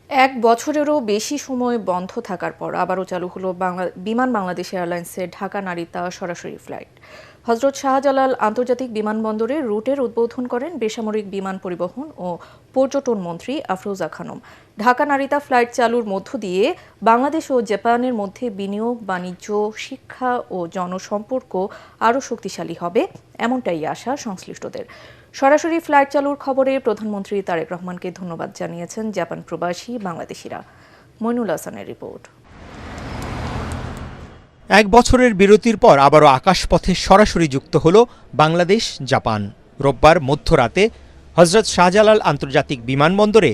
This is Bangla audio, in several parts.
এক বছরেরও বেশি সময় বন্ধ থাকার পর আবারও চালু হলো বিমান বাংলাদেশ এয়ারলাইন্সের ঢাকা নারিতা সরাসরি ফ্লাইট। হজরত শাহজালাল আন্তর্জাতিক বিমানবন্দরে রুটের উদ্বোধন করেন বেসামরিক বিমান পরিবহন ও পর্যটন মন্ত্রী আফরোজা খানম। ঢাকা নারিতা ফ্লাইট চালুর মধ্য দিয়ে বাংলাদেশ ও জাপানের মধ্যে বিনিয়োগ, বাণিজ্য, শিক্ষা ও জনসম্পর্ক আরও শক্তিশালী হবে, এমনটাই আশা সংশ্লিষ্টদের। সরাসরি ফ্লাইট চালুর খবরে প্রধানমন্ত্রী তারেক রহমানকে ধন্যবাদ জানিয়েছেন জাপান প্রবাসী বাংলাদেশিরা। মইনুল হাসানের রিপোর্ট। এক বছরের বিরতির পর আবারও আকাশপথে সরাসরি যুক্ত হল বাংলাদেশ জাপান। রোববার মধ্যরাতে হজরত শাহজালাল আন্তর্জাতিক বিমানবন্দরে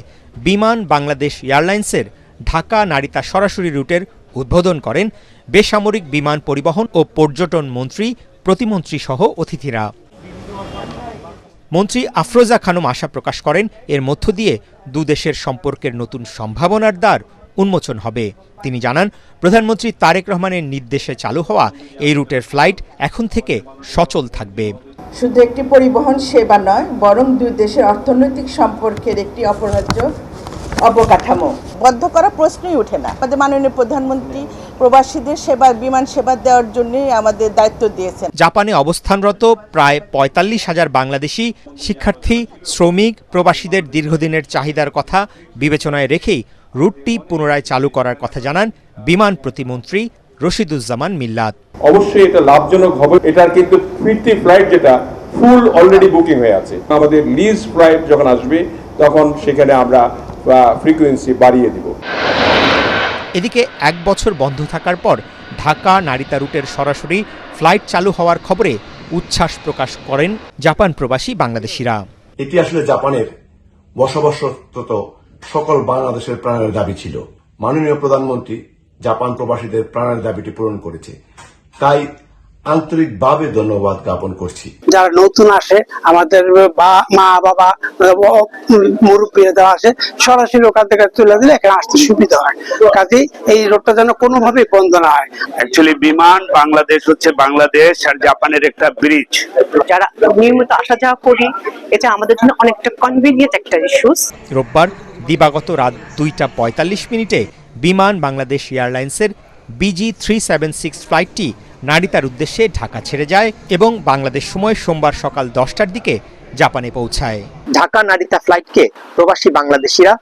বিমান বাংলাদেশ এয়ারলাইন্সের ঢাকা নারিতা সরাসরি রুটের উদ্বোধন করেন বেসামরিক বিমান পরিবহন ও পর্যটন মন্ত্রী, প্রতিমন্ত্রী সহ অতিথিরা। মন্ত্রী আফরোজা খানম আশা প্রকাশ করেন এর মধ্য দিয়ে দুদেশের সম্পর্কের নতুন সম্ভাবনার দ্বার উন্মোচন হবে। তিনি জানান, প্রধানমন্ত্রী তারেক রহমানের নির্দেশে চালু হওয়া এই রুটের ফ্লাইট এখন থেকে সচল থাকবে। শুধু একটি পরিবহন সেবা নয়, বরং দুই দেশের অর্থনৈতিক সম্পর্কের একটি অপরিহার্য অবকাঠামো। বন্ধ করা প্রশ্নই ওঠে না। আমাদের মাননীয় প্রধানমন্ত্রী প্রবাসীদের সেবা, বিমান সেবা দেওয়ার জন্যই আমাদের দায়িত্ব দিয়েছেন। জাপানে অবস্থানরত প্রায় ৪৫,০০০ বাংলাদেশি শিক্ষার্থী, শ্রমিক, প্রবাসীদের দীর্ঘদিনের চাহিদার কথা বিবেচনায় রেখেই রুটটি পুনরায় চালু করার কথা জানান বিমান প্রতিমন্ত্রী রশিদুজ্জামান মিল্লাত। অবশ্যই এটা লাভজনক হবে। এটার কিন্তু ফিরতি ফ্লাইট যেটা ফুল অলরেডি বুকিং হয়ে আছে। আমাদের লিজ ফ্লাইট যখন আসবে তখন সেখানে আমরা ফ্রিকোয়েন্সি বাড়িয়ে দিব। এদিকে এক বছর বন্ধ থাকার পর ঢাকা নারিতা রুটের সরাসরি ফ্লাইট চালু হওয়ার খবরে উচ্ছ্বাস প্রকাশ করেন জাপান প্রবাসী বাংলাদেশিরা। এটি আসলে জাপানের বসবাসরত সকল বাংলাদেশের প্রাণের দাবি ছিল। মাননীয় প্রধানমন্ত্রী জাপান প্রবাসীদের প্রাণের দাবিটি পূরণ করেছে, তাই আন্তরিকভাবে ধন্যবাদ জ্ঞাপন করছি। যারা নতুন আসে, আমাদের মা বাবা মুরব্বীরা যারা আসে, সরাসরি ওখান থেকে তুলে দিলে এখানে আসতে সুবিধা হয়। কাজেই এই রোডটা যেন কোনোভাবেই বন্ধ না হয়। অ্যাকচুয়ালি বিমান বাংলাদেশ হচ্ছে বাংলাদেশ আর জাপানের একটা ব্রিজ। যারা নিয়মিত আসা যাওয়া করি, এটা আমাদের জন্য অনেকটা কনভিনিয়েন্ট একটা ইস্যুস। রোববার দিবাগত রাত 2:45 বিমান বাংলাদেশ এয়ারলাইন্সের BG 376 ফ্লাইটটি নারিতার উদ্দেশ্যে ঢাকা ছেড়ে যায় এবং বাংলাদেশ সময় সোমবার সকাল 10টার দিকে জাপানে পৌঁছায়। ঢাকা নারিতা ফ্লাইটকে প্রবাসী বাংলাদেশিরা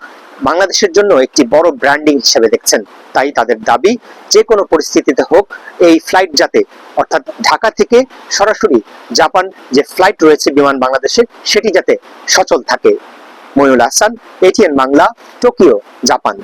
বাংলাদেশের জন্য একটি বড় ব্র্যান্ডিং হিসেবে দেখছেন। তাই তাদের দাবি, যে কোনো পরিস্থিতিতে হোক এই ফ্লাইট যাতে, অর্থাৎ ঢাকা থেকে সরাসরি জাপান যে ফ্লাইট রয়েছে বিমান বাংলাদেশের, সেটি যাতে সচল থাকে। Mainul Hasan, ATN Bangla, Tokyo, Japan.